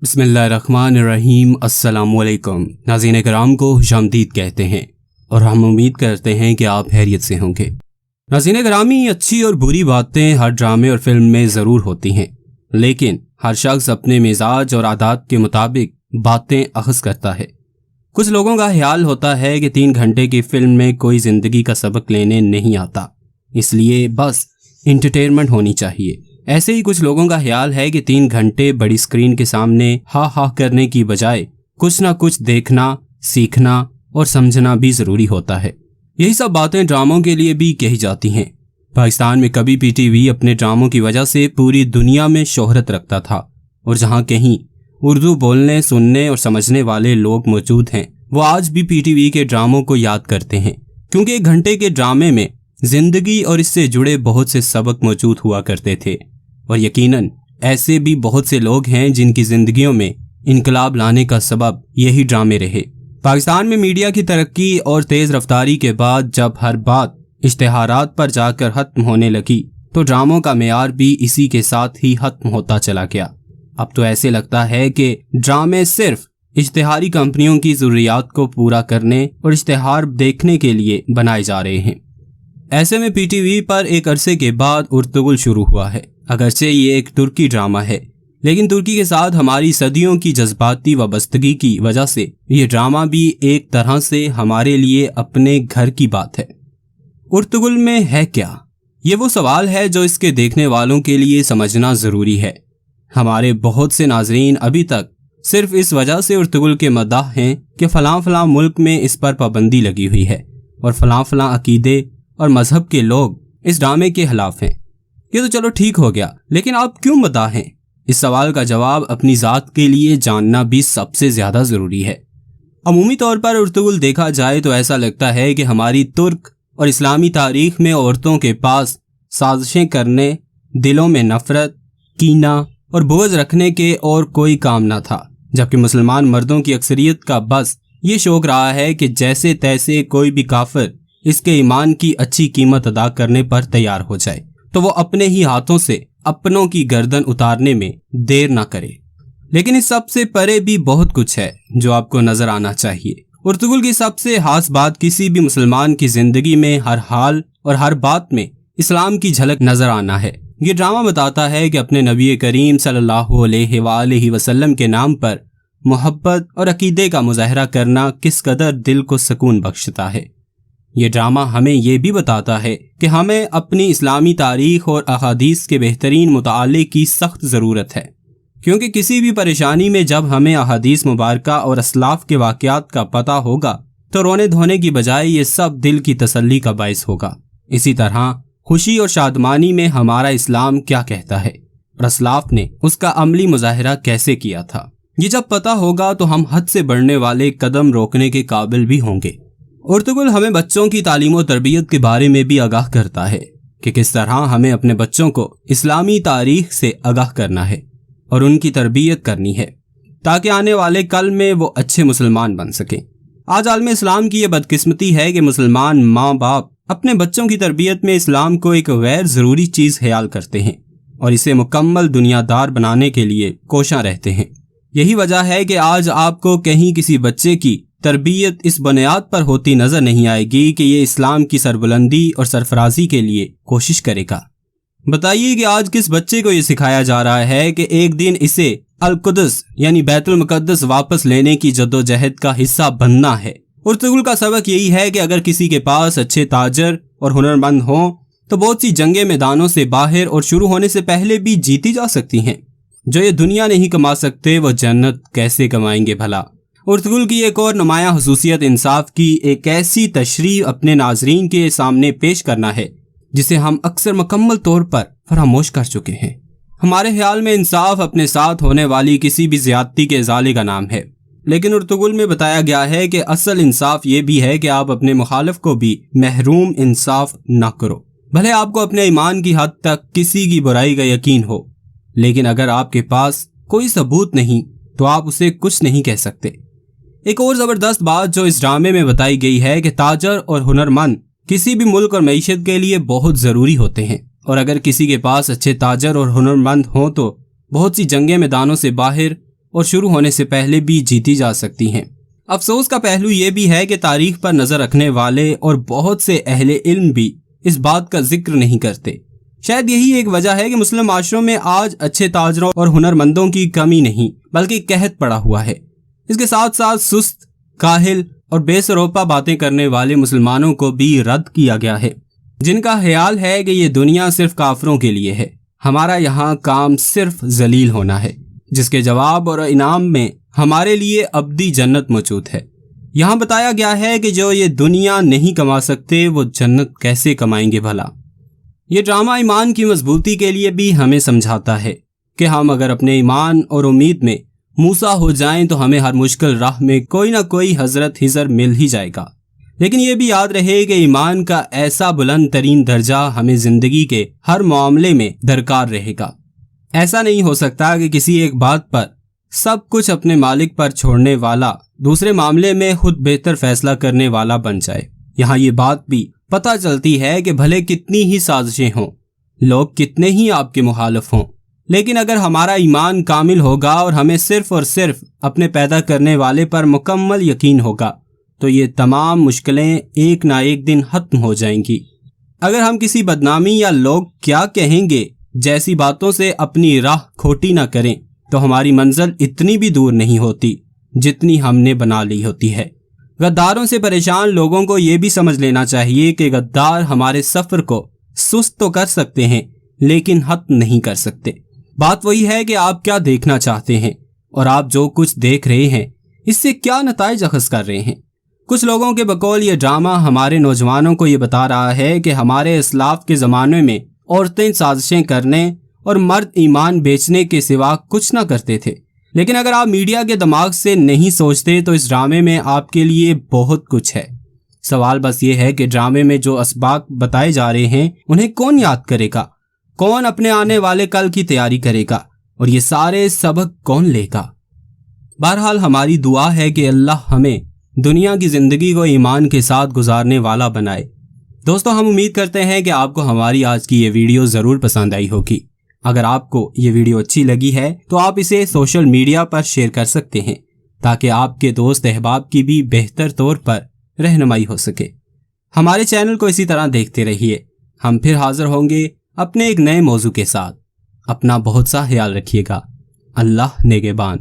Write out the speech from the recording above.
बिस्मिल्लाहिर्रहमानिर्रहीम। अस्सलामुअलैकुम। नाज़रीन कराम को खुशामदीद कहते हैं और हम उम्मीद करते हैं कि आप खैरियत से होंगे। नाज़रीन करामी, अच्छी और बुरी बातें हर ड्रामे और फिल्म में ज़रूर होती हैं, लेकिन हर शख्स अपने मिजाज और आदत के मुताबिक बातें अख़ज़ करता है। कुछ लोगों का ख्याल होता है कि 3 घंटे की फ़िल्म में कोई ज़िंदगी का सबक लेने नहीं आता, इसलिए बस इंटरटेनमेंट होनी चाहिए। ऐसे ही कुछ लोगों का ख्याल है कि 3 घंटे बड़ी स्क्रीन के सामने हा हा करने की बजाय कुछ ना कुछ देखना, सीखना और समझना भी ज़रूरी होता है। यही सब बातें ड्रामों के लिए भी कही जाती हैं। पाकिस्तान में कभी पीटीवी अपने ड्रामों की वजह से पूरी दुनिया में शोहरत रखता था, और जहां कहीं उर्दू बोलने, सुनने और समझने वाले लोग मौजूद हैं, वो आज भी पीटीवी के ड्रामों को याद करते हैं, क्योंकि 1 घंटे के ड्रामे में ज़िंदगी और इससे जुड़े बहुत से सबक मौजूद हुआ करते थे। और यकीनन ऐसे भी बहुत से लोग हैं जिनकी ज़िंदगियों में इनकलाब लाने का सबब यही ड्रामे रहे। पाकिस्तान में मीडिया की तरक्की और तेज़ रफ्तारी के बाद जब हर बात इश्तिहारात पर जाकर ख़त्म होने लगी, तो ड्रामों का मेयार भी इसी के साथ ही ख़त्म होता चला गया। अब तो ऐसे लगता है कि ड्रामे सिर्फ इश्तिहारी कंपनियों की ज़रूरियात को पूरा करने और इश्तिहार देखने के लिए बनाए जा रहे हैं। ऐसे में पीटीवी पर एक अरसे के बाद उर्तुगुल शुरू हुआ है। अगरचे ये एक तुर्की ड्रामा है, लेकिन तुर्की के साथ हमारी सदियों की जज्बाती वाबस्तगी की वजह से ये ड्रामा भी एक तरह से हमारे लिए अपने घर की बात है। उर्तुगुल में है क्या? ये वो सवाल है जो इसके देखने वालों के लिए समझना ज़रूरी है। हमारे बहुत से नाजरीन अभी तक सिर्फ इस वजह से उर्तुगुल के मदाह हैं कि फ़लाँ मुल्क में इस पर पाबंदी लगी हुई है और फ़लाँ अकीदे और मजहब के लोग इस ड्रामे के खिलाफ हैं। ये तो चलो ठीक हो गया, लेकिन आप क्यों मदाह हैं? इस सवाल का जवाब अपनी ज़ात के लिए जानना भी सबसे ज़्यादा ज़रूरी है। अमूमी तौर पर उर्तुगुल देखा जाए तो ऐसा लगता है कि हमारी तुर्क और इस्लामी तारीख़ में औरतों के पास साजिशें करने, दिलों में नफ़रत, कीना और बोझ रखने के और कोई काम ना था, जबकि मुसलमान मर्दों की अक्सरियत का बस ये शौक़ रहा है कि जैसे तैसे कोई भी काफिर इसके ईमान की अच्छी कीमत अदा करने पर तैयार हो जाए तो वो अपने ही हाथों से अपनों की गर्दन उतारने में देर ना करे। लेकिन इस सब से परे भी बहुत कुछ है जो आपको नजर आना चाहिए। उर्तुगुल की सबसे खास बात किसी भी मुसलमान की जिंदगी में हर हाल और हर बात में इस्लाम की झलक नजर आना है। ये ड्रामा बताता है कि अपने नबी करीम सल्लल्लाहु अलैहि वसल्लम के नाम पर मोहब्बत और अकीदे का मुजाहरा करना किस कदर दिल को सुकून बख्शता है। ये ड्रामा हमें ये भी बताता है कि हमें अपनी इस्लामी तारीख़ और अहादीस के बेहतरीन मुताले की सख्त ज़रूरत है, क्योंकि किसी भी परेशानी में जब हमें अहादीस मुबारका और असलाफ़ के वाक़यात का पता होगा तो रोने धोने की बजाय ये सब दिल की तसल्ली का बाइस होगा। इसी तरह खुशी और शादमानी में हमारा इस्लाम क्या कहता है और असलाफ़ ने उसका अमली मुजाहरा कैसे किया था, ये जब पता होगा तो हम हद से बढ़ने वाले कदम रोकने के काबिल भी होंगे। उर्तुगुल हमें बच्चों की तालीम और तरबियत के बारे में भी आगाह करता है कि किस तरह हमें अपने बच्चों को इस्लामी तारीख से आगाह करना है और उनकी तरबियत करनी है, ताकि आने वाले कल में वो अच्छे मुसलमान बन सकें। आज आलम इस्लाम की ये बदकिस्मती है कि मुसलमान माँ बाप अपने बच्चों की तरबियत में इस्लाम को एक गैर ज़रूरी चीज़ ख्याल करते हैं और इसे मुकम्मल दुनियादार बनाने के लिए कोशां रहते हैं। यही वजह है कि आज आपको कहीं किसी बच्चे की तरबियत इस बुनियाद पर होती नज़र नहीं आएगी कि ये इस्लाम की सरबुलंदी और सरफराजी के लिए कोशिश करेगा। बताइए कि आज किस बच्चे को ये सिखाया जा रहा है कि एक दिन इसे अल-कुद्स यानी बैतुल मुक़द्दस वापस लेने की जद्दोजहद का हिस्सा बनना है। उर्तुगुल का सबक यही है कि अगर किसी के पास अच्छे ताजर और हुनरमंद हों तो बहुत सी जंगे मैदानों से बाहर और शुरू होने से पहले भी जीती जा सकती हैं। जो ये दुनिया नहीं कमा सकते वो जन्नत कैसे कमाएंगे भला। उर्तुगुल की एक और नुमायाँ हुसूसियत इंसाफ की एक ऐसी तशरीह अपने नाजरीन के सामने पेश करना है जिसे हम अक्सर मुकम्मल तौर पर फरामोश कर चुके हैं। हमारे ख्याल में इंसाफ अपने साथ होने वाली किसी भी ज़्यादती के इज़ाले का नाम है, लेकिन उर्तुगुल में बताया गया है कि असल इंसाफ ये भी है कि आप अपने मुखालिफ को भी महरूम इंसाफ ना करो। भले आपको अपने ईमान की हद तक किसी की बुराई का यकीन हो, लेकिन अगर आपके पास कोई सबूत नहीं तो आप उसे कुछ नहीं कह सकते। एक और ज़बरदस्त बात जो इस ड्रामे में बताई गई है कि ताजर और हुनरमंद किसी भी मुल्क और मईशत के लिए बहुत ज़रूरी होते हैं, और अगर किसी के पास अच्छे ताजर और हुनरमंद हों तो बहुत सी जंगे मैदानों से बाहर और शुरू होने से पहले भी जीती जा सकती हैं। अफसोस का पहलू ये भी है कि तारीख पर नज़र रखने वाले और बहुत से अहले इल्म भी इस बात का जिक्र नहीं करते। शायद यही एक वजह है कि मुस्लिम माशरों में आज अच्छे ताजरों और हुनरमंदों की कमी नहीं बल्कि कहत पड़ा हुआ है। इसके साथ साथ सुस्त, काहिल और बेसरोपा बातें करने वाले मुसलमानों को भी रद्द किया गया है, जिनका ख्याल है कि ये दुनिया सिर्फ काफरों के लिए है, हमारा यहाँ काम सिर्फ जलील होना है, जिसके जवाब और इनाम में हमारे लिए अब्दी जन्नत मौजूद है। यहाँ बताया गया है कि जो ये दुनिया नहीं कमा सकते वो जन्नत कैसे कमाएंगे भला। ये ड्रामा ईमान की मजबूती के लिए भी हमें समझाता है कि हम अगर अपने ईमान और उम्मीद में मूसा हो जाएं तो हमें हर मुश्किल राह में कोई ना कोई हजरत हिजर मिल ही जाएगा। लेकिन ये भी याद रहे कि ईमान का ऐसा बुलंद तरीन दर्जा हमें जिंदगी के हर मामले में दरकार रहेगा। ऐसा नहीं हो सकता कि किसी एक बात पर सब कुछ अपने मालिक पर छोड़ने वाला दूसरे मामले में खुद बेहतर फैसला करने वाला बन जाए। यहाँ ये बात भी पता चलती है कि भले कितनी ही साजिशें हों, लोग कितने ही आपके मुखालिफ हों, लेकिन अगर हमारा ईमान कामिल होगा और हमें सिर्फ और सिर्फ अपने पैदा करने वाले पर मुकम्मल यकीन होगा तो ये तमाम मुश्किलें एक ना एक दिन खत्म हो जाएंगी। अगर हम किसी बदनामी या लोग क्या कहेंगे जैसी बातों से अपनी राह खोटी ना करें तो हमारी मंजिल इतनी भी दूर नहीं होती जितनी हमने बना ली होती है। गद्दारों से परेशान लोगों को ये भी समझ लेना चाहिए कि गद्दार हमारे सफ़र को सुस्त तो कर सकते हैं लेकिन खत्म नहीं कर सकते। बात वही है कि आप क्या देखना चाहते हैं और आप जो कुछ देख रहे हैं इससे क्या नताइज अखज़ कर रहे हैं। कुछ लोगों के बकौल ये ड्रामा हमारे नौजवानों को ये बता रहा है कि हमारे इस्लाफ के ज़माने में औरतें साजिशें करने और मर्द ईमान बेचने के सिवा कुछ ना करते थे। लेकिन अगर आप मीडिया के दिमाग से नहीं सोचते तो इस ड्रामे में आपके लिए बहुत कुछ है। सवाल बस ये है कि ड्रामे में जो असबाब बताए जा रहे हैं उन्हें कौन याद करेगा, कौन अपने आने वाले कल की तैयारी करेगा और ये सारे सबक कौन लेगा। बहरहाल हमारी दुआ है कि अल्लाह हमें दुनिया की ज़िंदगी को ईमान के साथ गुजारने वाला बनाए। दोस्तों, हम उम्मीद करते हैं कि आपको हमारी आज की ये वीडियो ज़रूर पसंद आई होगी। अगर आपको ये वीडियो अच्छी लगी है तो आप इसे सोशल मीडिया पर शेयर कर सकते हैं ताकि आपके दोस्त अहबाब की भी बेहतर तौर पर रहनुमाई हो सके। हमारे चैनल को इसी तरह देखते रहिए। हम फिर हाजिर होंगे अपने एक नए मौजू के साथ। अपना बहुत सा ख्याल रखिएगा। अल्लाह नेगेबान।